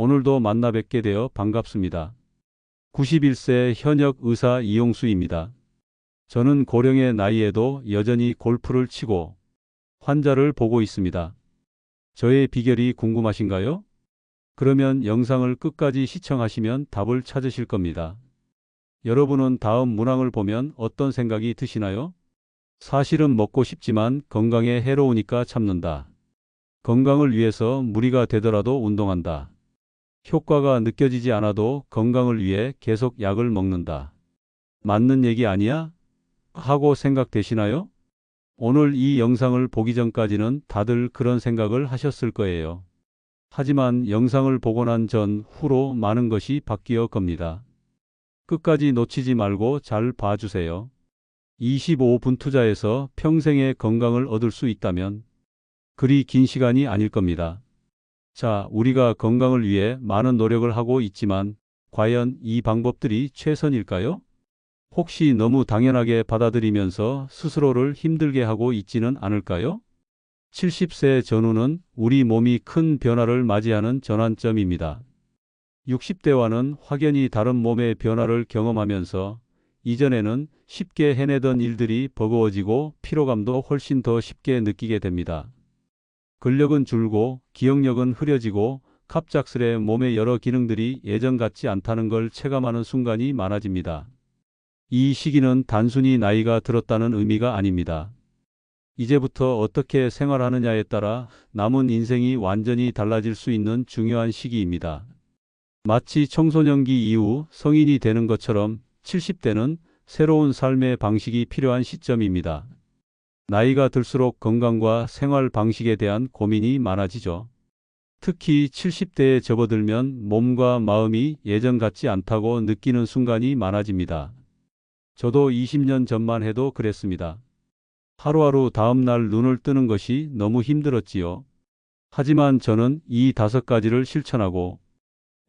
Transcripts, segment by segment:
오늘도 만나 뵙게 되어 반갑습니다. 91세 현역 의사 이용수입니다. 저는 고령의 나이에도 여전히 골프를 치고 환자를 보고 있습니다. 저의 비결이 궁금하신가요? 그러면 영상을 끝까지 시청하시면 답을 찾으실 겁니다. 여러분은 다음 문항을 보면 어떤 생각이 드시나요? 사실은 먹고 싶지만 건강에 해로우니까 참는다. 건강을 위해서 무리가 되더라도 운동한다. 효과가 느껴지지 않아도 건강을 위해 계속 약을 먹는다. 맞는 얘기 아니야? 하고 생각되시나요? 오늘 이 영상을 보기 전까지는 다들 그런 생각을 하셨을 거예요. 하지만 영상을 보고 난 후로 많은 것이 바뀌어 겁니다. 끝까지 놓치지 말고 잘 봐주세요. 25분 투자해서 평생의 건강을 얻을 수 있다면 그리 긴 시간이 아닐 겁니다. 자, 우리가 건강을 위해 많은 노력을 하고 있지만 과연 이 방법들이 최선일까요? 혹시 너무 당연하게 받아들이면서 스스로를 힘들게 하고 있지는 않을까요? 70세 전후는 우리 몸이 큰 변화를 맞이하는 전환점입니다. 60대와는 확연히 다른 몸의 변화를 경험하면서 이전에는 쉽게 해내던 일들이 버거워지고 피로감도 훨씬 더 쉽게 느끼게 됩니다. 근력은 줄고 기억력은 흐려지고 갑작스레 몸의 여러 기능들이 예전 같지 않다는 걸 체감하는 순간이 많아집니다. 이 시기는 단순히 나이가 들었다는 의미가 아닙니다. 이제부터 어떻게 생활하느냐에 따라 남은 인생이 완전히 달라질 수 있는 중요한 시기입니다. 마치 청소년기 이후 성인이 되는 것처럼 70대는 새로운 삶의 방식이 필요한 시점입니다. 나이가 들수록 건강과 생활 방식에 대한 고민이 많아지죠. 특히 70대에 접어들면 몸과 마음이 예전 같지 않다고 느끼는 순간이 많아집니다. 저도 20년 전만 해도 그랬습니다. 하루하루 다음날 눈을 뜨는 것이 너무 힘들었지요. 하지만 저는 이 5가지를 실천하고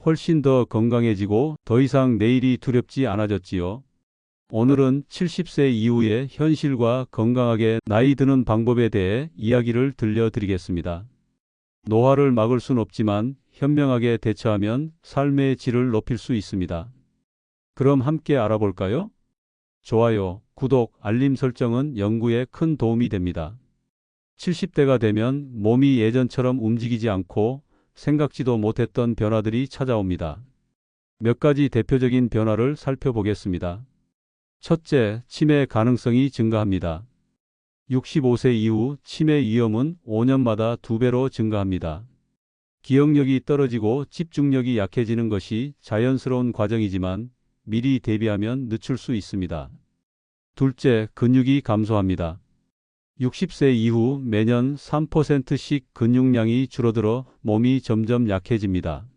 훨씬 더 건강해지고 더 이상 내일이 두렵지 않아졌지요. 오늘은 70세 이후의 현실과 건강하게 나이 드는 방법에 대해 이야기를 들려드리겠습니다. 노화를 막을 순 없지만 현명하게 대처하면 삶의 질을 높일 수 있습니다. 그럼 함께 알아볼까요? 좋아요, 구독, 알림 설정은 연구에 큰 도움이 됩니다. 70대가 되면 몸이 예전처럼 움직이지 않고 생각지도 못했던 변화들이 찾아옵니다. 몇 가지 대표적인 변화를 살펴보겠습니다. 첫째, 치매 가능성이 증가합니다. 65세 이후 치매 위험은 5년마다 2배로 증가합니다. 기억력이 떨어지고 집중력이 약해지는 것이 자연스러운 과정이지만 미리 대비하면 늦출 수 있습니다. 둘째, 근육이 감소합니다. 60세 이후 매년 3%씩 근육량이 줄어들어 몸이 점점 약해집니다.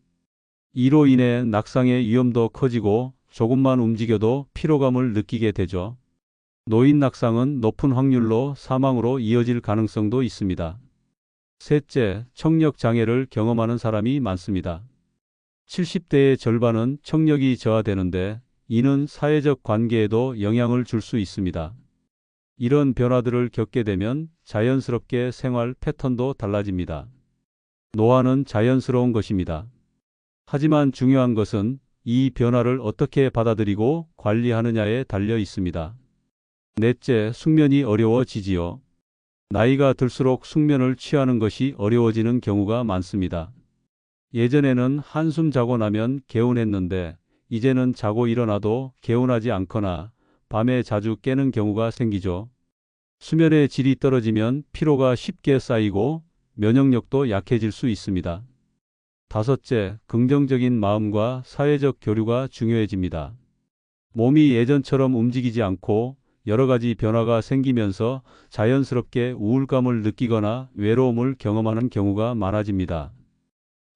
이로 인해 낙상의 위험도 커지고 조금만 움직여도 피로감을 느끼게 되죠. 노인 낙상은 높은 확률로 사망으로 이어질 가능성도 있습니다. 셋째, 청력 장애를 경험하는 사람이 많습니다. 70대의 절반은 청력이 저하되는데 이는 사회적 관계에도 영향을 줄 수 있습니다. 이런 변화들을 겪게 되면 자연스럽게 생활 패턴도 달라집니다. 노화는 자연스러운 것입니다. 하지만 중요한 것은 이 변화를 어떻게 받아들이고 관리하느냐에 달려 있습니다. 넷째, 숙면이 어려워지지요. 나이가 들수록 숙면을 취하는 것이 어려워지는 경우가 많습니다. 예전에는 한숨 자고 나면 개운했는데 이제는 자고 일어나도 개운하지 않거나 밤에 자주 깨는 경우가 생기죠. 수면의 질이 떨어지면 피로가 쉽게 쌓이고 면역력도 약해질 수 있습니다. 다섯째, 긍정적인 마음과 사회적 교류가 중요해집니다. 몸이 예전처럼 움직이지 않고 여러 가지 변화가 생기면서 자연스럽게 우울감을 느끼거나 외로움을 경험하는 경우가 많아집니다.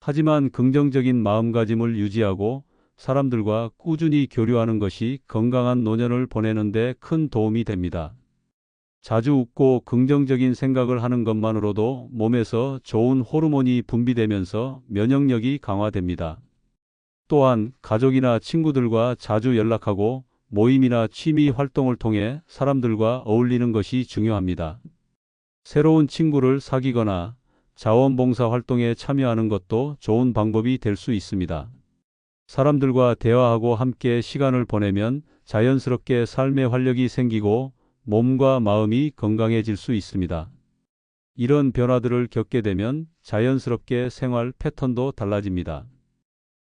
하지만 긍정적인 마음가짐을 유지하고 사람들과 꾸준히 교류하는 것이 건강한 노년을 보내는 데 큰 도움이 됩니다. 자주 웃고 긍정적인 생각을 하는 것만으로도 몸에서 좋은 호르몬이 분비되면서 면역력이 강화됩니다. 또한 가족이나 친구들과 자주 연락하고 모임이나 취미 활동을 통해 사람들과 어울리는 것이 중요합니다. 새로운 친구를 사귀거나 자원봉사 활동에 참여하는 것도 좋은 방법이 될 수 있습니다. 사람들과 대화하고 함께 시간을 보내면 자연스럽게 삶의 활력이 생기고 몸과 마음이 건강해질 수 있습니다. 이런 변화들을 겪게 되면 자연스럽게 생활 패턴도 달라집니다.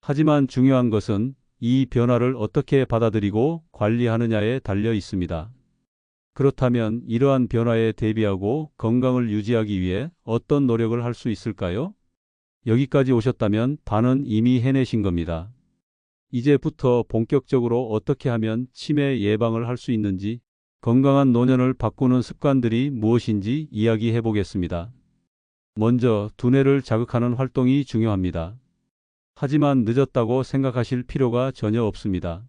하지만 중요한 것은 이 변화를 어떻게 받아들이고 관리하느냐에 달려 있습니다. 그렇다면 이러한 변화에 대비하고 건강을 유지하기 위해 어떤 노력을 할 수 있을까요? 여기까지 오셨다면 반은 이미 해내신 겁니다. 이제부터 본격적으로 어떻게 하면 치매 예방을 할 수 있는지, 건강한 노년을 바꾸는 습관들이 무엇인지 이야기해 보겠습니다. 먼저 두뇌를 자극하는 활동이 중요합니다. 하지만 늦었다고 생각하실 필요가 전혀 없습니다.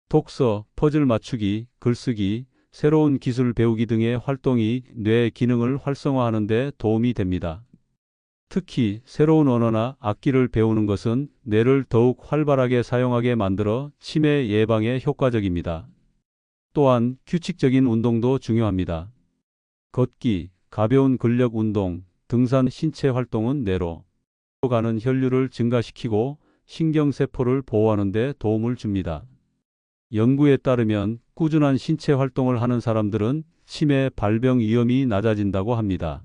독서, 퍼즐 맞추기, 글쓰기, 새로운 기술 배우기 등의 활동이 뇌 기능을 활성화하는 데 도움이 됩니다. 특히 새로운 언어나 악기를 배우는 것은 뇌를 더욱 활발하게 사용하게 만들어 치매 예방에 효과적입니다. 또한 규칙적인 운동도 중요합니다. 걷기, 가벼운 근력 운동, 등산, 신체 활동은 뇌로 가는 혈류를 증가시키고 신경세포를 보호하는 데 도움을 줍니다. 연구에 따르면 꾸준한 신체 활동을 하는 사람들은 치매 발병 위험이 낮아진다고 합니다.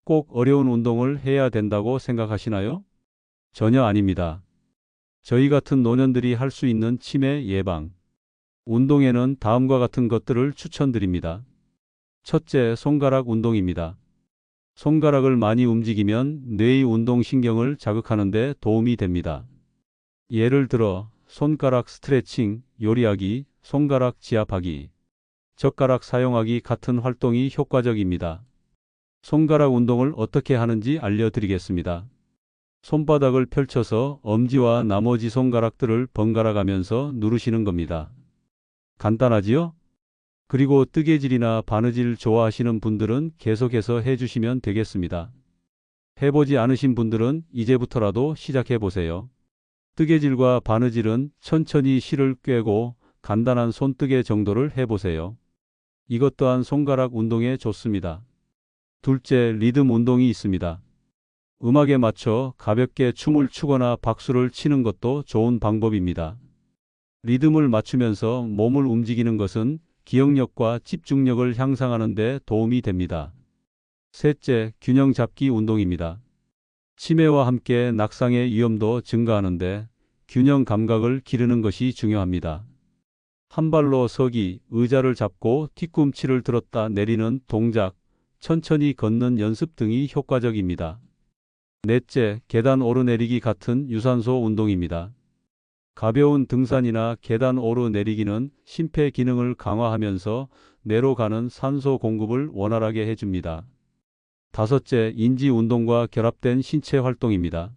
꼭 어려운 운동을 해야 된다고 생각하시나요? 전혀 아닙니다. 저희 같은 노년들이 할 수 있는 치매 예방 운동에는 다음과 같은 것들을 추천드립니다. 첫째, 손가락 운동입니다. 손가락을 많이 움직이면 뇌의 운동신경을 자극하는 데 도움이 됩니다. 예를 들어 손가락 스트레칭, 요리하기, 손가락 지압하기, 젓가락 사용하기 같은 활동이 효과적입니다. 손가락 운동을 어떻게 하는지 알려드리겠습니다. 손바닥을 펼쳐서 엄지와 나머지 손가락들을 번갈아 가면서 누르시는 겁니다. 간단하지요? 그리고 뜨개질이나 바느질 좋아하시는 분들은 계속해서 해주시면 되겠습니다. 해보지 않으신 분들은 이제부터라도 시작해 보세요. 뜨개질과 바느질은 천천히 실을 꿰고 간단한 손뜨개 정도를 해보세요. 이것 또한 손가락 운동에 좋습니다. 둘째, 리듬 운동이 있습니다. 음악에 맞춰 가볍게 춤을 추거나 박수를 치는 것도 좋은 방법입니다. 리듬을 맞추면서 몸을 움직이는 것은 기억력과 집중력을 향상하는 데 도움이 됩니다. 셋째, 균형 잡기 운동입니다. 치매와 함께 낙상의 위험도 증가하는데 균형 감각을 기르는 것이 중요합니다. 한 발로 서기, 의자를 잡고 뒤꿈치를 들었다 내리는 동작, 천천히 걷는 연습 등이 효과적입니다. 넷째, 계단 오르내리기 같은 유산소 운동입니다. 가벼운 등산이나 계단 오르내리기는 심폐 기능을 강화하면서 뇌로 가는 산소 공급을 원활하게 해줍니다. 다섯째, 인지 운동과 결합된 신체 활동입니다.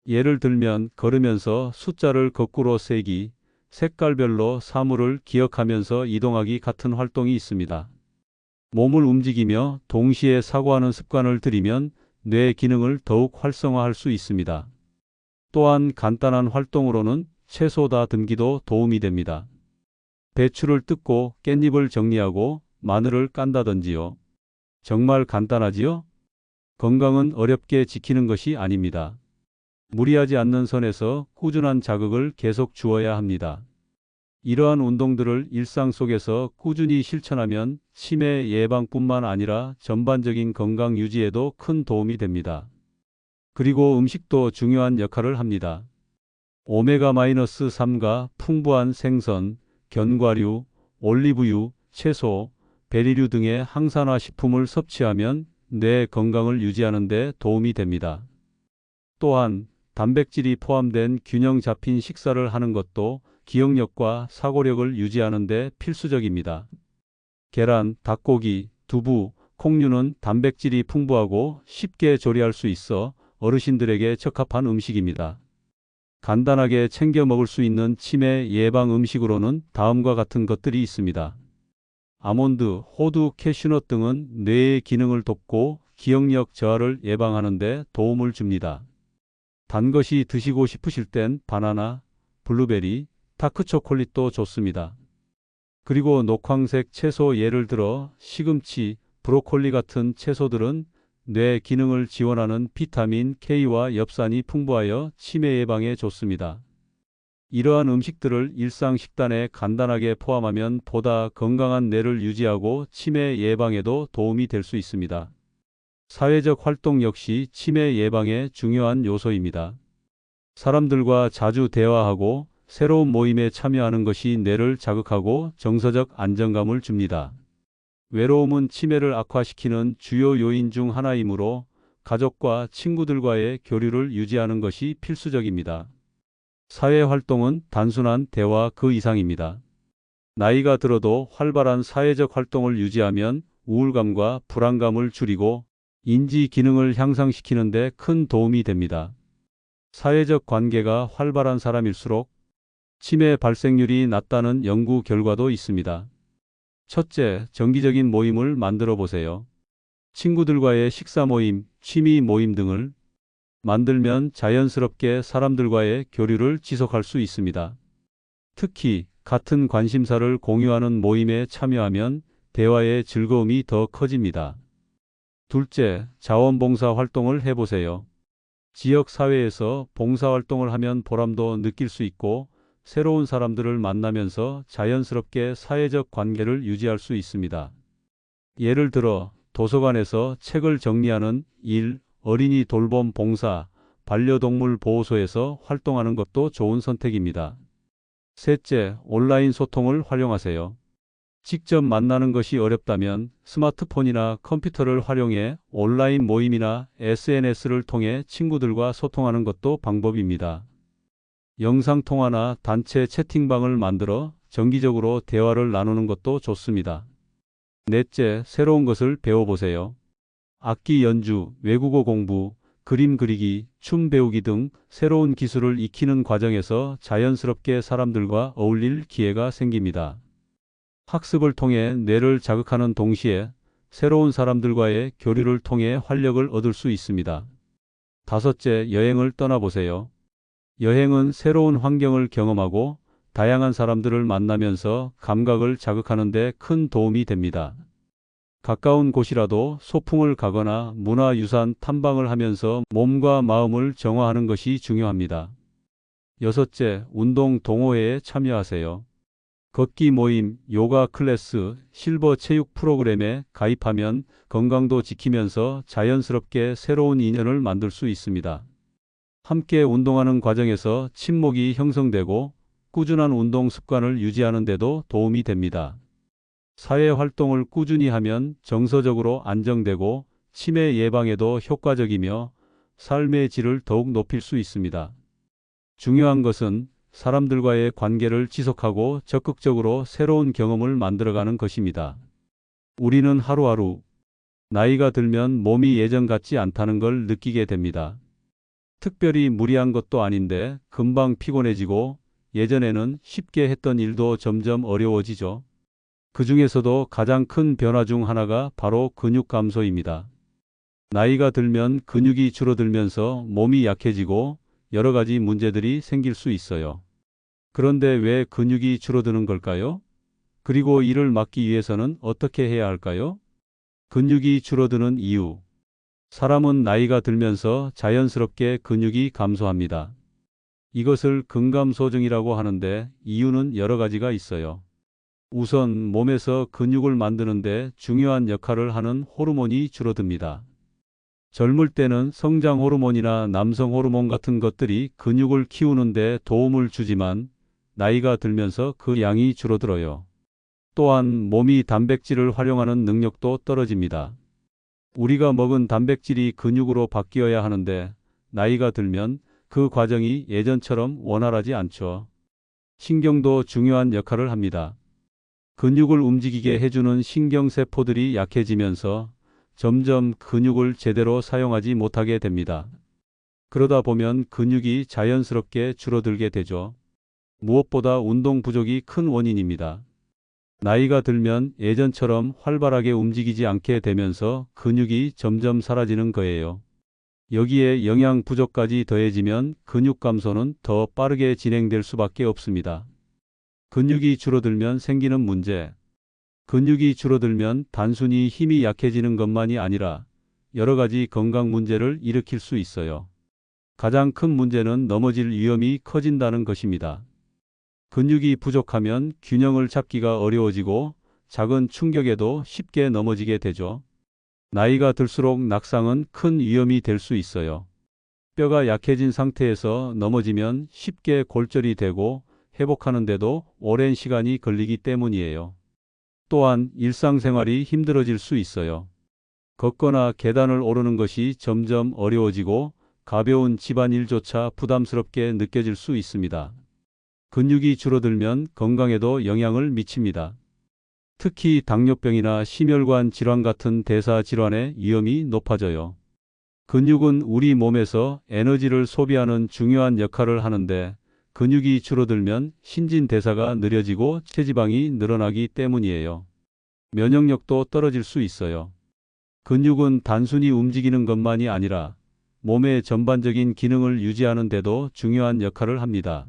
예를 들면 걸으면서 숫자를 거꾸로 세기, 색깔별로 사물을 기억하면서 이동하기 같은 활동이 있습니다. 몸을 움직이며 동시에 사고하는 습관을 들이면 뇌 기능을 더욱 활성화할 수 있습니다. 또한 간단한 활동으로는 채소 다듬기도 도움이 됩니다. 배추를 뜯고 깻잎을 정리하고 마늘을 깐다든지요. 정말 간단하지요? 건강은 어렵게 지키는 것이 아닙니다. 무리하지 않는 선에서 꾸준한 자극을 계속 주어야 합니다. 이러한 운동들을 일상 속에서 꾸준히 실천하면 치매 예방뿐만 아니라 전반적인 건강 유지에도 큰 도움이 됩니다. 그리고 음식도 중요한 역할을 합니다. 오메가-3가 풍부한 생선, 견과류, 올리브유, 채소, 베리류 등의 항산화 식품을 섭취하면 뇌 건강을 유지하는 데 도움이 됩니다. 또한 단백질이 포함된 균형 잡힌 식사를 하는 것도 기억력과 사고력을 유지하는 데 필수적입니다. 계란, 닭고기, 두부, 콩류는 단백질이 풍부하고 쉽게 조리할 수 있어 어르신들에게 적합한 음식입니다. 간단하게 챙겨 먹을 수 있는 치매 예방 음식으로는 다음과 같은 것들이 있습니다. 아몬드, 호두, 캐슈넛 등은 뇌의 기능을 돕고 기억력 저하를 예방하는 데 도움을 줍니다. 단 것이 드시고 싶으실 땐 바나나, 블루베리, 다크초콜릿도 좋습니다. 그리고 녹황색 채소 예를 들어 시금치, 브로콜리 같은 채소들은 뇌 기능을 지원하는 비타민 K와 엽산이 풍부하여 치매 예방에 좋습니다. 이러한 음식들을 일상 식단에 간단하게 포함하면 보다 건강한 뇌를 유지하고 치매 예방에도 도움이 될 수 있습니다. 사회적 활동 역시 치매 예방의 중요한 요소입니다. 사람들과 자주 대화하고 새로운 모임에 참여하는 것이 뇌를 자극하고 정서적 안정감을 줍니다. 외로움은 치매를 악화시키는 주요 요인 중 하나이므로 가족과 친구들과의 교류를 유지하는 것이 필수적입니다. 사회 활동은 단순한 대화 그 이상입니다. 나이가 들어도 활발한 사회적 활동을 유지하면 우울감과 불안감을 줄이고 인지 기능을 향상시키는 데 큰 도움이 됩니다. 사회적 관계가 활발한 사람일수록 치매 발생률이 낮다는 연구 결과도 있습니다. 첫째, 정기적인 모임을 만들어 보세요. 친구들과의 식사 모임, 취미 모임 등을 만들면 자연스럽게 사람들과의 교류를 지속할 수 있습니다. 특히 같은 관심사를 공유하는 모임에 참여하면 대화의 즐거움이 더 커집니다. 둘째, 자원봉사 활동을 해보세요. 지역 사회에서 봉사활동을 하면 보람도 느낄 수 있고 새로운 사람들을 만나면서 자연스럽게 사회적 관계를 유지할 수 있습니다. 예를 들어 도서관에서 책을 정리하는 일, 어린이 돌봄 봉사, 반려동물 보호소에서 활동하는 것도 좋은 선택입니다. 셋째, 온라인 소통을 활용하세요. 직접 만나는 것이 어렵다면 스마트폰이나 컴퓨터를 활용해 온라인 모임이나 SNS를 통해 친구들과 소통하는 것도 방법입니다. 영상통화나 단체 채팅방을 만들어 정기적으로 대화를 나누는 것도 좋습니다. 넷째, 새로운 것을 배워보세요. 악기 연주, 외국어 공부, 그림 그리기, 춤 배우기 등 새로운 기술을 익히는 과정에서 자연스럽게 사람들과 어울릴 기회가 생깁니다. 학습을 통해 뇌를 자극하는 동시에 새로운 사람들과의 교류를 통해 활력을 얻을 수 있습니다. 다섯째, 여행을 떠나보세요. 여행은 새로운 환경을 경험하고 다양한 사람들을 만나면서 감각을 자극하는 데 큰 도움이 됩니다. 가까운 곳이라도 소풍을 가거나 문화유산 탐방을 하면서 몸과 마음을 정화하는 것이 중요합니다. 여섯째, 운동 동호회에 참여하세요. 걷기 모임, 요가 클래스, 실버 체육 프로그램에 가입하면 건강도 지키면서 자연스럽게 새로운 인연을 만들 수 있습니다. 함께 운동하는 과정에서 친목이 형성되고 꾸준한 운동 습관을 유지하는 데도 도움이 됩니다. 사회 활동을 꾸준히 하면 정서적으로 안정되고 치매 예방에도 효과적이며 삶의 질을 더욱 높일 수 있습니다. 중요한 것은 사람들과의 관계를 지속하고 적극적으로 새로운 경험을 만들어가는 것입니다. 우리는 하루하루 나이가 들면 몸이 예전 같지 않다는 걸 느끼게 됩니다. 특별히 무리한 것도 아닌데 금방 피곤해지고 예전에는 쉽게 했던 일도 점점 어려워지죠. 그 중에서도 가장 큰 변화 중 하나가 바로 근육 감소입니다. 나이가 들면 근육이 줄어들면서 몸이 약해지고 여러 가지 문제들이 생길 수 있어요. 그런데 왜 근육이 줄어드는 걸까요? 그리고 이를 막기 위해서는 어떻게 해야 할까요? 근육이 줄어드는 이유. 사람은 나이가 들면서 자연스럽게 근육이 감소합니다. 이것을 근감소증이라고 하는데 이유는 여러 가지가 있어요. 우선 몸에서 근육을 만드는데 중요한 역할을 하는 호르몬이 줄어듭니다. 젊을 때는 성장 호르몬이나 남성 호르몬 같은 것들이 근육을 키우는 데 도움을 주지만 나이가 들면서 그 양이 줄어들어요. 또한 몸이 단백질을 활용하는 능력도 떨어집니다. 우리가 먹은 단백질이 근육으로 바뀌어야 하는데 나이가 들면 그 과정이 예전처럼 원활하지 않죠. 신경도 중요한 역할을 합니다. 근육을 움직이게 해주는 신경세포들이 약해지면서 점점 근육을 제대로 사용하지 못하게 됩니다. 그러다 보면 근육이 자연스럽게 줄어들게 되죠. 무엇보다 운동 부족이 큰 원인입니다. 나이가 들면 예전처럼 활발하게 움직이지 않게 되면서 근육이 점점 사라지는 거예요. 여기에 영양 부족까지 더해지면 근육 감소는 더 빠르게 진행될 수밖에 없습니다. 근육이 줄어들면 생기는 문제. 근육이 줄어들면 단순히 힘이 약해지는 것만이 아니라 여러 가지 건강 문제를 일으킬 수 있어요. 가장 큰 문제는 넘어질 위험이 커진다는 것입니다. 근육이 부족하면 균형을 잡기가 어려워지고 작은 충격에도 쉽게 넘어지게 되죠. 나이가 들수록 낙상은 큰 위험이 될 수 있어요. 뼈가 약해진 상태에서 넘어지면 쉽게 골절이 되고 회복하는데도 오랜 시간이 걸리기 때문이에요. 또한 일상생활이 힘들어질 수 있어요. 걷거나 계단을 오르는 것이 점점 어려워지고 가벼운 집안일조차 부담스럽게 느껴질 수 있습니다. 근육이 줄어들면 건강에도 영향을 미칩니다. 특히 당뇨병이나 심혈관 질환 같은 대사 질환의 위험이 높아져요. 근육은 우리 몸에서 에너지를 소비하는 중요한 역할을 하는데 근육이 줄어들면 신진대사가 느려지고 체지방이 늘어나기 때문이에요. 면역력도 떨어질 수 있어요. 근육은 단순히 움직이는 것만이 아니라 몸의 전반적인 기능을 유지하는 데도 중요한 역할을 합니다.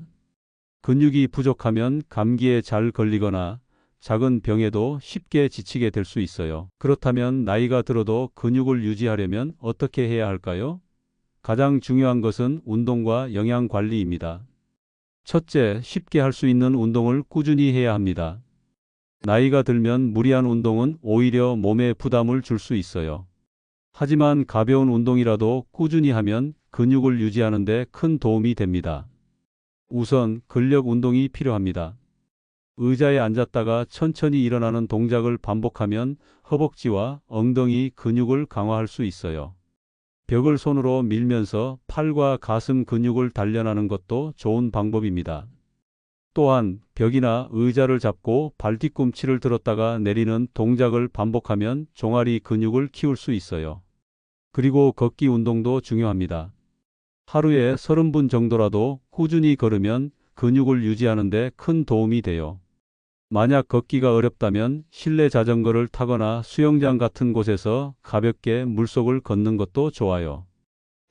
근육이 부족하면 감기에 잘 걸리거나 작은 병에도 쉽게 지치게 될 수 있어요. 그렇다면 나이가 들어도 근육을 유지하려면 어떻게 해야 할까요? 가장 중요한 것은 운동과 영양 관리입니다. 첫째, 쉽게 할 수 있는 운동을 꾸준히 해야 합니다. 나이가 들면 무리한 운동은 오히려 몸에 부담을 줄 수 있어요. 하지만 가벼운 운동이라도 꾸준히 하면 근육을 유지하는 데 큰 도움이 됩니다. 우선 근력 운동이 필요합니다. 의자에 앉았다가 천천히 일어나는 동작을 반복하면 허벅지와 엉덩이 근육을 강화할 수 있어요. 벽을 손으로 밀면서 팔과 가슴 근육을 단련하는 것도 좋은 방법입니다. 또한 벽이나 의자를 잡고 발 뒤꿈치를 들었다가 내리는 동작을 반복하면 종아리 근육을 키울 수 있어요. 그리고 걷기 운동도 중요합니다. 하루에 30분 정도라도 꾸준히 걸으면 근육을 유지하는 데 큰 도움이 돼요. 만약 걷기가 어렵다면 실내 자전거를 타거나 수영장 같은 곳에서 가볍게 물속을 걷는 것도 좋아요.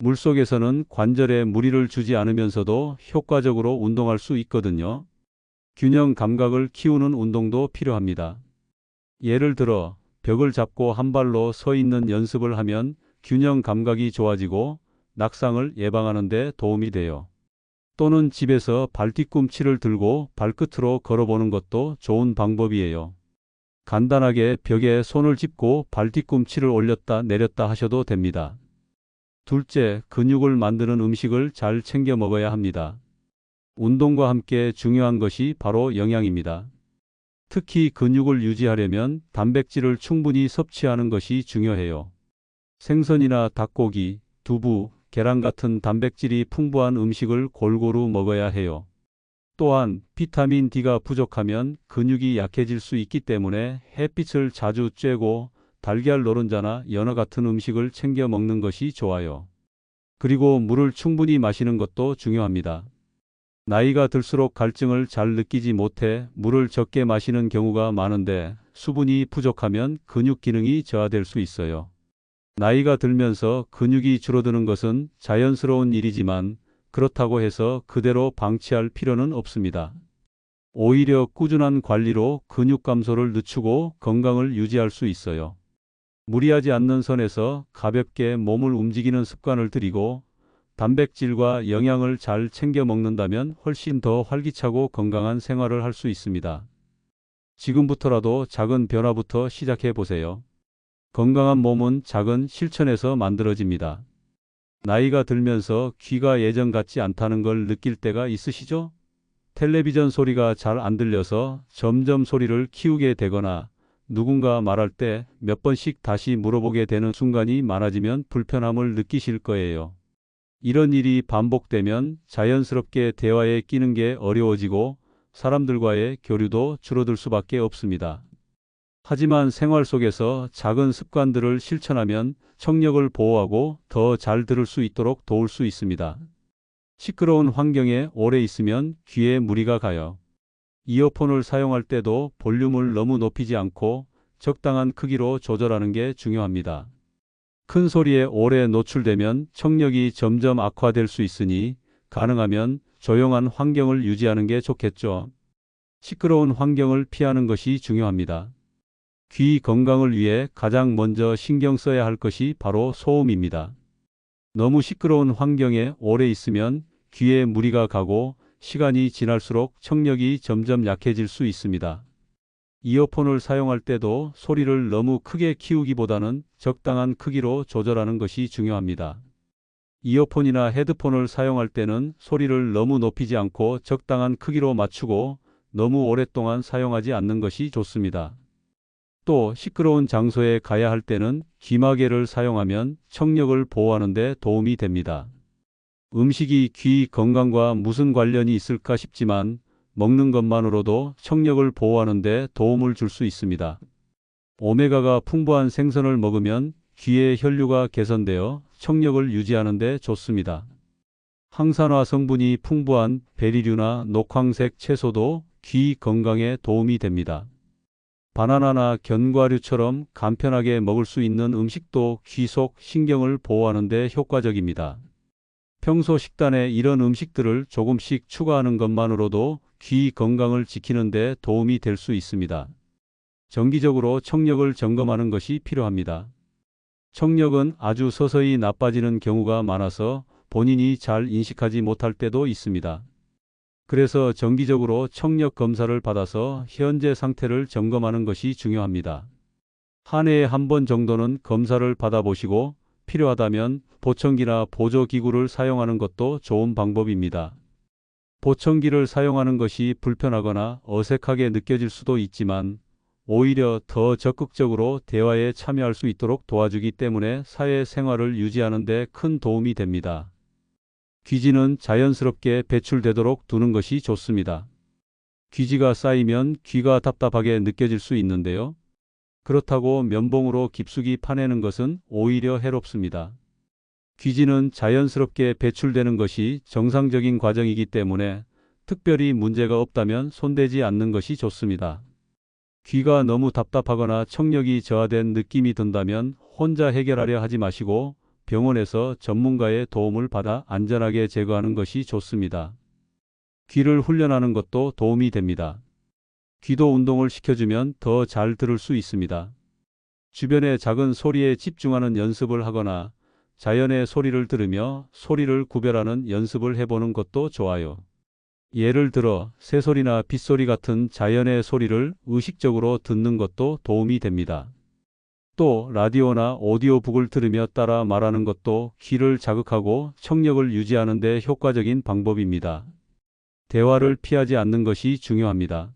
물속에서는 관절에 무리를 주지 않으면서도 효과적으로 운동할 수 있거든요. 균형 감각을 키우는 운동도 필요합니다. 예를 들어 벽을 잡고 한 발로 서 있는 연습을 하면 균형 감각이 좋아지고 낙상을 예방하는 데 도움이 돼요. 또는 집에서 발 뒤꿈치를 들고 발끝으로 걸어보는 것도 좋은 방법이에요. 간단하게 벽에 손을 짚고 발 뒤꿈치를 올렸다 내렸다 하셔도 됩니다. 둘째, 근육을 만드는 음식을 잘 챙겨 먹어야 합니다. 운동과 함께 중요한 것이 바로 영양입니다. 특히 근육을 유지하려면 단백질을 충분히 섭취하는 것이 중요해요. 생선이나 닭고기, 두부, 계란 같은 단백질이 풍부한 음식을 골고루 먹어야 해요. 또한 비타민 D가 부족하면 근육이 약해질 수 있기 때문에 햇빛을 자주 쬐고 달걀 노른자나 연어 같은 음식을 챙겨 먹는 것이 좋아요. 그리고 물을 충분히 마시는 것도 중요합니다. 나이가 들수록 갈증을 잘 느끼지 못해 물을 적게 마시는 경우가 많은데 수분이 부족하면 근육 기능이 저하될 수 있어요. 나이가 들면서 근육이 줄어드는 것은 자연스러운 일이지만 그렇다고 해서 그대로 방치할 필요는 없습니다. 오히려 꾸준한 관리로 근육 감소를 늦추고 건강을 유지할 수 있어요. 무리하지 않는 선에서 가볍게 몸을 움직이는 습관을 들이고 단백질과 영양을 잘 챙겨 먹는다면 훨씬 더 활기차고 건강한 생활을 할 수 있습니다. 지금부터라도 작은 변화부터 시작해 보세요. 건강한 몸은 작은 실천에서 만들어집니다. 나이가 들면서 귀가 예전 같지 않다는 걸 느낄 때가 있으시죠? 텔레비전 소리가 잘 안 들려서 점점 소리를 키우게 되거나 누군가 말할 때 몇 번씩 다시 물어보게 되는 순간이 많아지면 불편함을 느끼실 거예요. 이런 일이 반복되면 자연스럽게 대화에 끼는 게 어려워지고 사람들과의 교류도 줄어들 수밖에 없습니다. 하지만 생활 속에서 작은 습관들을 실천하면 청력을 보호하고 더 잘 들을 수 있도록 도울 수 있습니다. 시끄러운 환경에 오래 있으면 귀에 무리가 가요. 이어폰을 사용할 때도 볼륨을 너무 높이지 않고 적당한 크기로 조절하는 게 중요합니다. 큰 소리에 오래 노출되면 청력이 점점 악화될 수 있으니 가능하면 조용한 환경을 유지하는 게 좋겠죠. 시끄러운 환경을 피하는 것이 중요합니다. 귀 건강을 위해 가장 먼저 신경 써야 할 것이 바로 소음입니다. 너무 시끄러운 환경에 오래 있으면 귀에 무리가 가고 시간이 지날수록 청력이 점점 약해질 수 있습니다. 이어폰을 사용할 때도 소리를 너무 크게 키우기보다는 적당한 크기로 조절하는 것이 중요합니다. 이어폰이나 헤드폰을 사용할 때는 소리를 너무 높이지 않고 적당한 크기로 맞추고 너무 오랫동안 사용하지 않는 것이 좋습니다. 또 시끄러운 장소에 가야 할 때는 귀마개를 사용하면 청력을 보호하는 데 도움이 됩니다. 음식이 귀 건강과 무슨 관련이 있을까 싶지만 먹는 것만으로도 청력을 보호하는 데 도움을 줄 수 있습니다. 오메가가 풍부한 생선을 먹으면 귀의 혈류가 개선되어 청력을 유지하는 데 좋습니다. 항산화 성분이 풍부한 베리류나 녹황색 채소도 귀 건강에 도움이 됩니다. 바나나나 견과류처럼 간편하게 먹을 수 있는 음식도 귀 속 신경을 보호하는 데 효과적입니다. 평소 식단에 이런 음식들을 조금씩 추가하는 것만으로도 귀 건강을 지키는 데 도움이 될 수 있습니다. 정기적으로 청력을 점검하는 것이 필요합니다. 청력은 아주 서서히 나빠지는 경우가 많아서 본인이 잘 인식하지 못할 때도 있습니다. 그래서 정기적으로 청력 검사를 받아서 현재 상태를 점검하는 것이 중요합니다. 한 해에 한 번 정도는 검사를 받아보시고 필요하다면 보청기나 보조기구를 사용하는 것도 좋은 방법입니다. 보청기를 사용하는 것이 불편하거나 어색하게 느껴질 수도 있지만 오히려 더 적극적으로 대화에 참여할 수 있도록 도와주기 때문에 사회생활을 유지하는 데 큰 도움이 됩니다. 귀지는 자연스럽게 배출되도록 두는 것이 좋습니다. 귀지가 쌓이면 귀가 답답하게 느껴질 수 있는데요. 그렇다고 면봉으로 깊숙이 파내는 것은 오히려 해롭습니다. 귀지는 자연스럽게 배출되는 것이 정상적인 과정이기 때문에 특별히 문제가 없다면 손대지 않는 것이 좋습니다. 귀가 너무 답답하거나 청력이 저하된 느낌이 든다면 혼자 해결하려 하지 마시고 병원에서 전문가의 도움을 받아 안전하게 제거하는 것이 좋습니다. 귀를 훈련하는 것도 도움이 됩니다. 귀도 운동을 시켜주면 더 잘 들을 수 있습니다. 주변의 작은 소리에 집중하는 연습을 하거나 자연의 소리를 들으며 소리를 구별하는 연습을 해보는 것도 좋아요. 예를 들어 새소리나 빗소리 같은 자연의 소리를 의식적으로 듣는 것도 도움이 됩니다. 또 라디오나 오디오북을 들으며 따라 말하는 것도 귀를 자극하고 청력을 유지하는 데 효과적인 방법입니다. 대화를 피하지 않는 것이 중요합니다.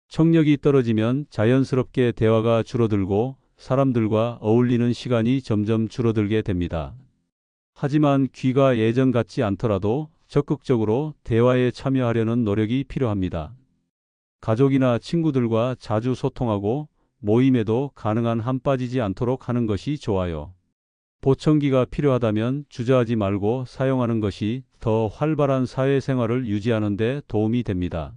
청력이 떨어지면 자연스럽게 대화가 줄어들고 사람들과 어울리는 시간이 점점 줄어들게 됩니다. 하지만 귀가 예전 같지 않더라도 적극적으로 대화에 참여하려는 노력이 필요합니다. 가족이나 친구들과 자주 소통하고 모임에도 가능한 한 빠지지 않도록 하는 것이 좋아요. 보청기가 필요하다면 주저하지 말고 사용하는 것이 더 활발한 사회생활을 유지하는 데 도움이 됩니다.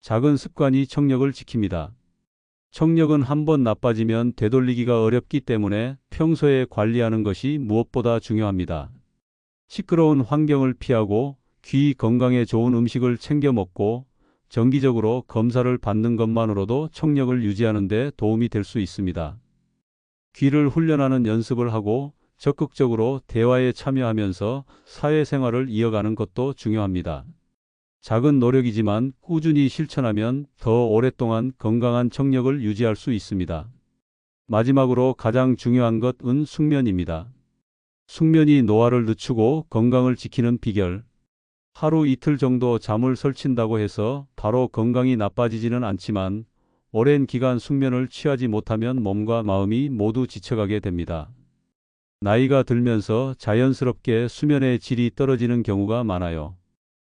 작은 습관이 청력을 지킵니다. 청력은 한번 나빠지면 되돌리기가 어렵기 때문에 평소에 관리하는 것이 무엇보다 중요합니다. 시끄러운 환경을 피하고 귀 건강에 좋은 음식을 챙겨 먹고 정기적으로 검사를 받는 것만으로도 청력을 유지하는 데 도움이 될 수 있습니다. 귀를 훈련하는 연습을 하고 적극적으로 대화에 참여하면서 사회생활을 이어가는 것도 중요합니다. 작은 노력이지만 꾸준히 실천하면 더 오랫동안 건강한 청력을 유지할 수 있습니다. 마지막으로 가장 중요한 것은 숙면입니다. 숙면이 노화를 늦추고 건강을 지키는 비결. 하루 이틀 정도 잠을 설친다고 해서 바로 건강이 나빠지지는 않지만 오랜 기간 숙면을 취하지 못하면 몸과 마음이 모두 지쳐가게 됩니다. 나이가 들면서 자연스럽게 수면의 질이 떨어지는 경우가 많아요.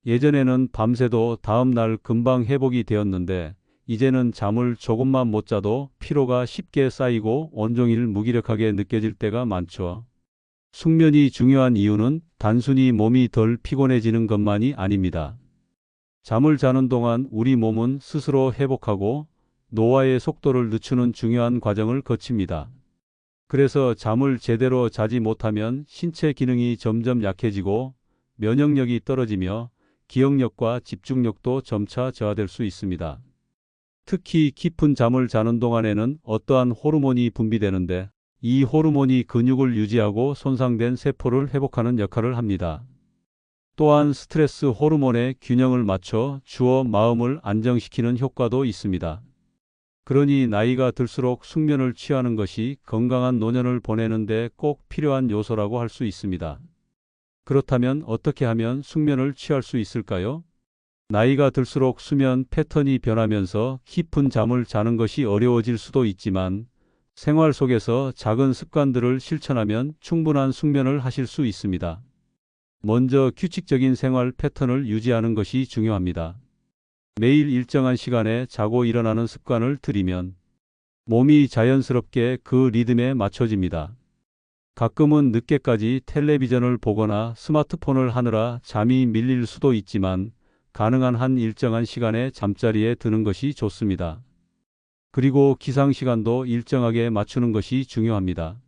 예전에는 밤새도 다음 날 금방 회복이 되었는데 이제는 잠을 조금만 못 자도 피로가 쉽게 쌓이고 온종일 무기력하게 느껴질 때가 많죠. 숙면이 중요한 이유는 단순히 몸이 덜 피곤해지는 것만이 아닙니다. 잠을 자는 동안 우리 몸은 스스로 회복하고 노화의 속도를 늦추는 중요한 과정을 거칩니다. 그래서 잠을 제대로 자지 못하면 신체 기능이 점점 약해지고 면역력이 떨어지며 기억력과 집중력도 점차 저하될 수 있습니다. 특히 깊은 잠을 자는 동안에는 어떠한 호르몬이 분비되는데 이 호르몬이 근육을 유지하고 손상된 세포를 회복하는 역할을 합니다. 또한 스트레스 호르몬의 균형을 맞춰 주어 마음을 안정시키는 효과도 있습니다. 그러니 나이가 들수록 숙면을 취하는 것이 건강한 노년을 보내는 데 꼭 필요한 요소라고 할 수 있습니다. 그렇다면 어떻게 하면 숙면을 취할 수 있을까요? 나이가 들수록 수면 패턴이 변하면서 깊은 잠을 자는 것이 어려워질 수도 있지만 생활 속에서 작은 습관들을 실천하면 충분한 숙면을 하실 수 있습니다. 먼저 규칙적인 생활 패턴을 유지하는 것이 중요합니다. 매일 일정한 시간에 자고 일어나는 습관을 들이면 몸이 자연스럽게 그 리듬에 맞춰집니다. 가끔은 늦게까지 텔레비전을 보거나 스마트폰을 하느라 잠이 밀릴 수도 있지만 가능한 한 일정한 시간에 잠자리에 드는 것이 좋습니다. 그리고 기상시간도 일정하게 맞추는 것이 중요합니다.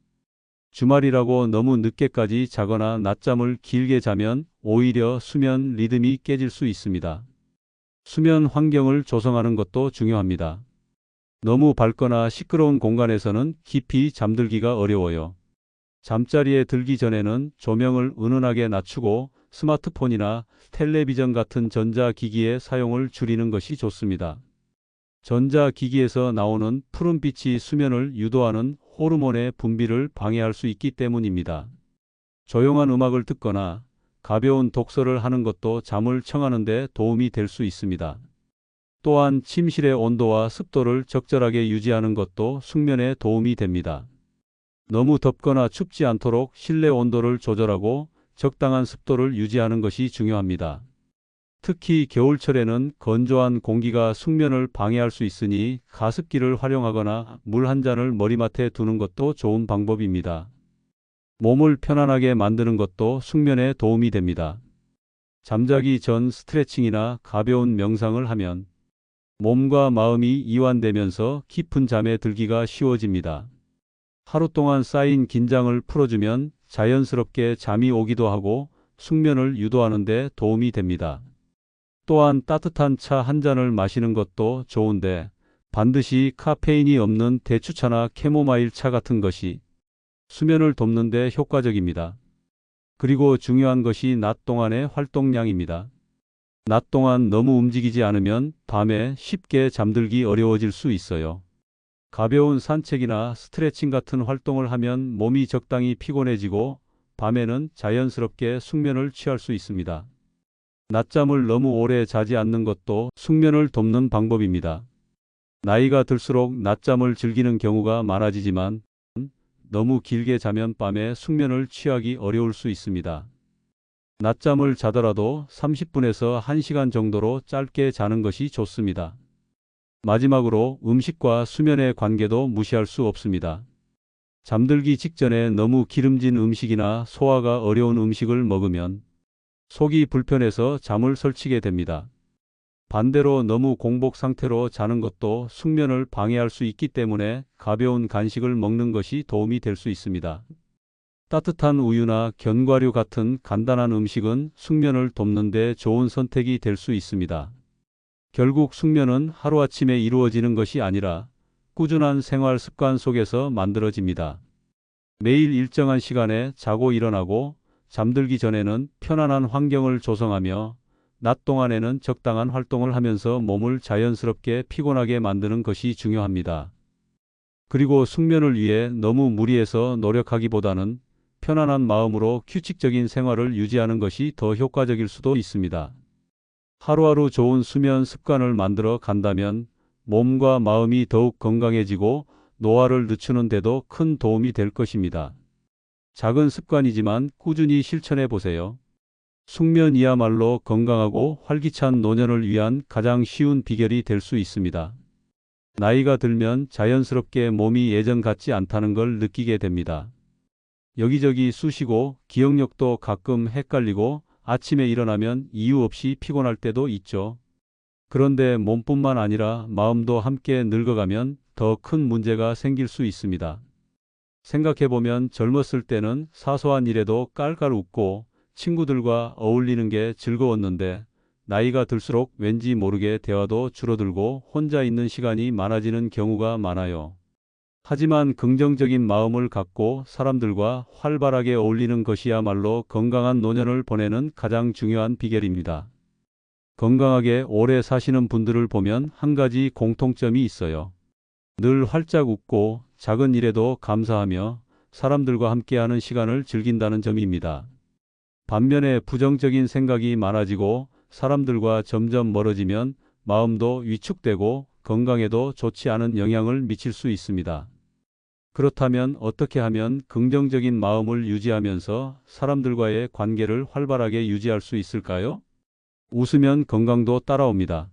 주말이라고 너무 늦게까지 자거나 낮잠을 길게 자면 오히려 수면 리듬이 깨질 수 있습니다. 수면 환경을 조성하는 것도 중요합니다. 너무 밝거나 시끄러운 공간에서는 깊이 잠들기가 어려워요. 잠자리에 들기 전에는 조명을 은은하게 낮추고 스마트폰이나 텔레비전 같은 전자기기의 사용을 줄이는 것이 좋습니다. 전자기기에서 나오는 푸른빛이 수면을 유도하는 호르몬의 분비를 방해할 수 있기 때문입니다. 조용한 음악을 듣거나 가벼운 독서를 하는 것도 잠을 청하는 데 도움이 될 수 있습니다. 또한 침실의 온도와 습도를 적절하게 유지하는 것도 숙면에 도움이 됩니다. 너무 덥거나 춥지 않도록 실내 온도를 조절하고 적당한 습도를 유지하는 것이 중요합니다. 특히 겨울철에는 건조한 공기가 숙면을 방해할 수 있으니 가습기를 활용하거나 물 한 잔을 머리맡에 두는 것도 좋은 방법입니다. 몸을 편안하게 만드는 것도 숙면에 도움이 됩니다. 잠자기 전 스트레칭이나 가벼운 명상을 하면 몸과 마음이 이완되면서 깊은 잠에 들기가 쉬워집니다. 하루 동안 쌓인 긴장을 풀어주면 자연스럽게 잠이 오기도 하고 숙면을 유도하는 데 도움이 됩니다. 또한 따뜻한 차 한 잔을 마시는 것도 좋은데 반드시 카페인이 없는 대추차나 캐모마일 차 같은 것이 수면을 돕는 데 효과적입니다. 그리고 중요한 것이 낮 동안의 활동량입니다. 낮 동안 너무 움직이지 않으면 밤에 쉽게 잠들기 어려워질 수 있어요. 가벼운 산책이나 스트레칭 같은 활동을 하면 몸이 적당히 피곤해지고 밤에는 자연스럽게 숙면을 취할 수 있습니다. 낮잠을 너무 오래 자지 않는 것도 숙면을 돕는 방법입니다. 나이가 들수록 낮잠을 즐기는 경우가 많아지지만 너무 길게 자면 밤에 숙면을 취하기 어려울 수 있습니다. 낮잠을 자더라도 30분에서 1시간 정도로 짧게 자는 것이 좋습니다. 마지막으로 음식과 수면의 관계도 무시할 수 없습니다. 잠들기 직전에 너무 기름진 음식이나 소화가 어려운 음식을 먹으면 속이 불편해서 잠을 설치게 됩니다. 반대로 너무 공복 상태로 자는 것도 숙면을 방해할 수 있기 때문에 가벼운 간식을 먹는 것이 도움이 될 수 있습니다. 따뜻한 우유나 견과류 같은 간단한 음식은 숙면을 돕는 데 좋은 선택이 될 수 있습니다. 결국 숙면은 하루아침에 이루어지는 것이 아니라 꾸준한 생활 습관 속에서 만들어집니다. 매일 일정한 시간에 자고 일어나고 잠들기 전에는 편안한 환경을 조성하며 낮 동안에는 적당한 활동을 하면서 몸을 자연스럽게 피곤하게 만드는 것이 중요합니다. 그리고 숙면을 위해 너무 무리해서 노력하기보다는 편안한 마음으로 규칙적인 생활을 유지하는 것이 더 효과적일 수도 있습니다. 하루하루 좋은 수면 습관을 만들어 간다면 몸과 마음이 더욱 건강해지고 노화를 늦추는 데도 큰 도움이 될 것입니다. 작은 습관이지만 꾸준히 실천해 보세요. 숙면이야말로 건강하고 활기찬 노년을 위한 가장 쉬운 비결이 될 수 있습니다. 나이가 들면 자연스럽게 몸이 예전 같지 않다는 걸 느끼게 됩니다. 여기저기 쑤시고 기억력도 가끔 헷갈리고 아침에 일어나면 이유 없이 피곤할 때도 있죠. 그런데 몸뿐만 아니라 마음도 함께 늙어가면 더 큰 문제가 생길 수 있습니다. 생각해보면 젊었을 때는 사소한 일에도 깔깔 웃고 친구들과 어울리는 게 즐거웠는데 나이가 들수록 왠지 모르게 대화도 줄어들고 혼자 있는 시간이 많아지는 경우가 많아요. 하지만 긍정적인 마음을 갖고 사람들과 활발하게 어울리는 것이야말로 건강한 노년을 보내는 가장 중요한 비결입니다. 건강하게 오래 사시는 분들을 보면 한 가지 공통점이 있어요. 늘 활짝 웃고 작은 일에도 감사하며 사람들과 함께하는 시간을 즐긴다는 점입니다. 반면에 부정적인 생각이 많아지고 사람들과 점점 멀어지면 마음도 위축되고 건강에도 좋지 않은 영향을 미칠 수 있습니다. 그렇다면 어떻게 하면 긍정적인 마음을 유지하면서 사람들과의 관계를 활발하게 유지할 수 있을까요? 웃으면 건강도 따라옵니다.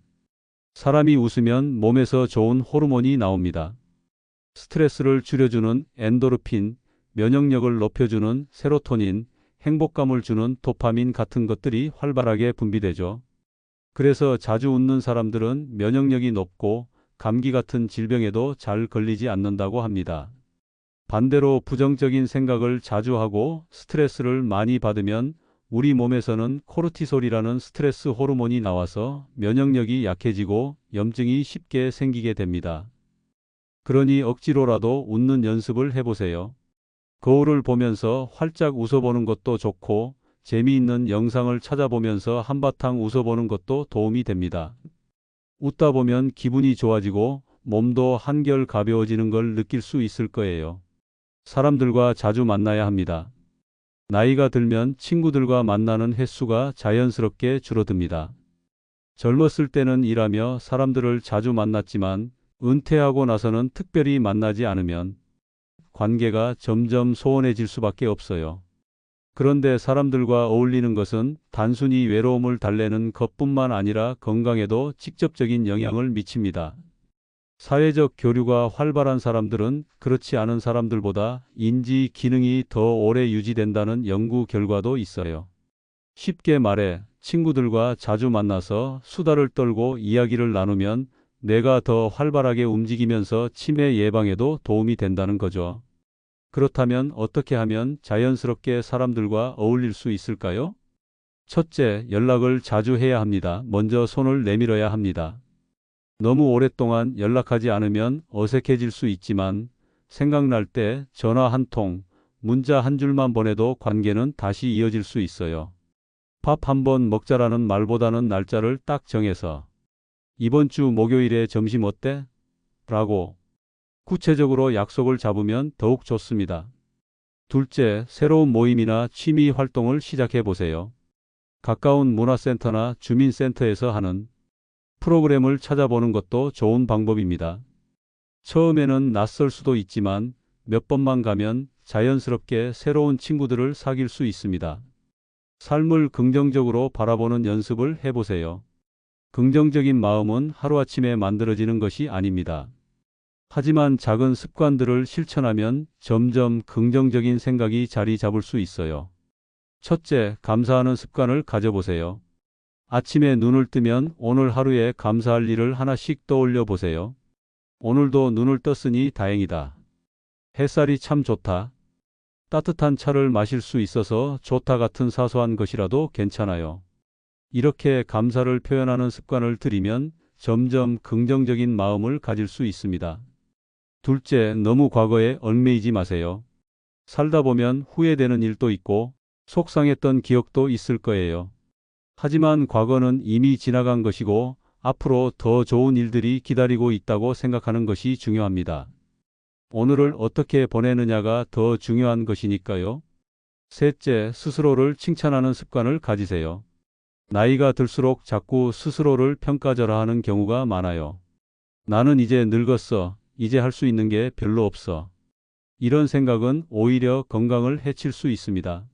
사람이 웃으면 몸에서 좋은 호르몬이 나옵니다. 스트레스를 줄여주는 엔도르핀, 면역력을 높여주는 세로토닌, 행복감을 주는 도파민 같은 것들이 활발하게 분비되죠. 그래서 자주 웃는 사람들은 면역력이 높고 감기 같은 질병에도 잘 걸리지 않는다고 합니다. 반대로 부정적인 생각을 자주 하고 스트레스를 많이 받으면 우리 몸에서는 코르티솔이라는 스트레스 호르몬이 나와서 면역력이 약해지고 염증이 쉽게 생기게 됩니다. 그러니 억지로라도 웃는 연습을 해보세요. 거울을 보면서 활짝 웃어보는 것도 좋고 재미있는 영상을 찾아보면서 한바탕 웃어보는 것도 도움이 됩니다. 웃다 보면 기분이 좋아지고 몸도 한결 가벼워지는 걸 느낄 수 있을 거예요. 사람들과 자주 만나야 합니다. 나이가 들면 친구들과 만나는 횟수가 자연스럽게 줄어듭니다. 젊었을 때는 일하며 사람들을 자주 만났지만 은퇴하고 나서는 특별히 만나지 않으면 관계가 점점 소원해질 수밖에 없어요. 그런데 사람들과 어울리는 것은 단순히 외로움을 달래는 것뿐만 아니라 건강에도 직접적인 영향을 미칩니다. 사회적 교류가 활발한 사람들은 그렇지 않은 사람들보다 인지 기능이 더 오래 유지된다는 연구 결과도 있어요. 쉽게 말해 친구들과 자주 만나서 수다를 떨고 이야기를 나누면 뇌가 더 활발하게 움직이면서 치매 예방에도 도움이 된다는 거죠. 그렇다면 어떻게 하면 자연스럽게 사람들과 어울릴 수 있을까요? 첫째, 연락을 자주 해야 합니다. 먼저 손을 내밀어야 합니다. 너무 오랫동안 연락하지 않으면 어색해질 수 있지만 생각날 때 전화 한 통, 문자 한 줄만 보내도 관계는 다시 이어질 수 있어요. 밥 한번 먹자라는 말보다는 날짜를 딱 정해서 이번 주 목요일에 점심 어때? 라고 구체적으로 약속을 잡으면 더욱 좋습니다. 둘째, 새로운 모임이나 취미 활동을 시작해 보세요. 가까운 문화센터나 주민센터에서 하는 프로그램을 찾아보는 것도 좋은 방법입니다. 처음에는 낯설 수도 있지만 몇 번만 가면 자연스럽게 새로운 친구들을 사귈 수 있습니다. 삶을 긍정적으로 바라보는 연습을 해보세요. 긍정적인 마음은 하루아침에 만들어지는 것이 아닙니다. 하지만 작은 습관들을 실천하면 점점 긍정적인 생각이 자리 잡을 수 있어요. 첫째, 감사하는 습관을 가져보세요. 아침에 눈을 뜨면 오늘 하루에 감사할 일을 하나씩 떠올려 보세요. 오늘도 눈을 떴으니 다행이다. 햇살이 참 좋다. 따뜻한 차를 마실 수 있어서 좋다 같은 사소한 것이라도 괜찮아요. 이렇게 감사를 표현하는 습관을 들이면 점점 긍정적인 마음을 가질 수 있습니다. 둘째, 너무 과거에 얽매이지 마세요. 살다 보면 후회되는 일도 있고 속상했던 기억도 있을 거예요. 하지만 과거는 이미 지나간 것이고 앞으로 더 좋은 일들이 기다리고 있다고 생각하는 것이 중요합니다. 오늘을 어떻게 보내느냐가 더 중요한 것이니까요. 셋째, 스스로를 칭찬하는 습관을 가지세요. 나이가 들수록 자꾸 스스로를 평가절하하는 경우가 많아요. 나는 이제 늙었어. 이제 할 수 있는 게 별로 없어. 이런 생각은 오히려 건강을 해칠 수 있습니다.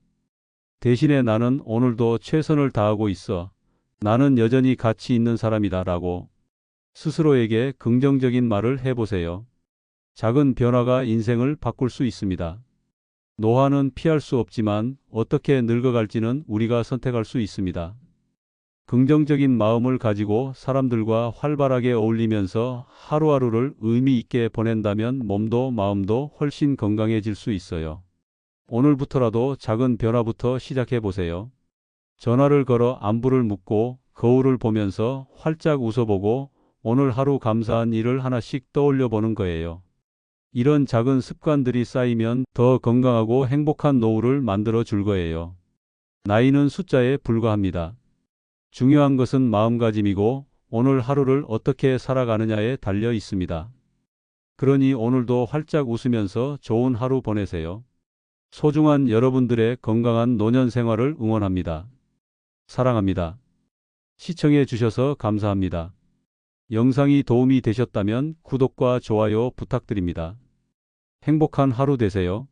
대신에 나는 오늘도 최선을 다하고 있어. 나는 여전히 가치 있는 사람이다 라고 스스로에게 긍정적인 말을 해보세요. 작은 변화가 인생을 바꿀 수 있습니다. 노화는 피할 수 없지만 어떻게 늙어갈지는 우리가 선택할 수 있습니다. 긍정적인 마음을 가지고 사람들과 활발하게 어울리면서 하루하루를 의미 있게 보낸다면 몸도 마음도 훨씬 건강해질 수 있어요. 오늘부터라도 작은 변화부터 시작해 보세요. 전화를 걸어 안부를 묻고 거울을 보면서 활짝 웃어보고 오늘 하루 감사한 일을 하나씩 떠올려 보는 거예요. 이런 작은 습관들이 쌓이면 더 건강하고 행복한 노후를 만들어 줄 거예요. 나이는 숫자에 불과합니다. 중요한 것은 마음가짐이고 오늘 하루를 어떻게 살아가느냐에 달려 있습니다. 그러니 오늘도 활짝 웃으면서 좋은 하루 보내세요. 소중한 여러분들의 건강한 노년 생활을 응원합니다. 사랑합니다. 시청해 주셔서 감사합니다. 영상이 도움이 되셨다면 구독과 좋아요 부탁드립니다. 행복한 하루 되세요.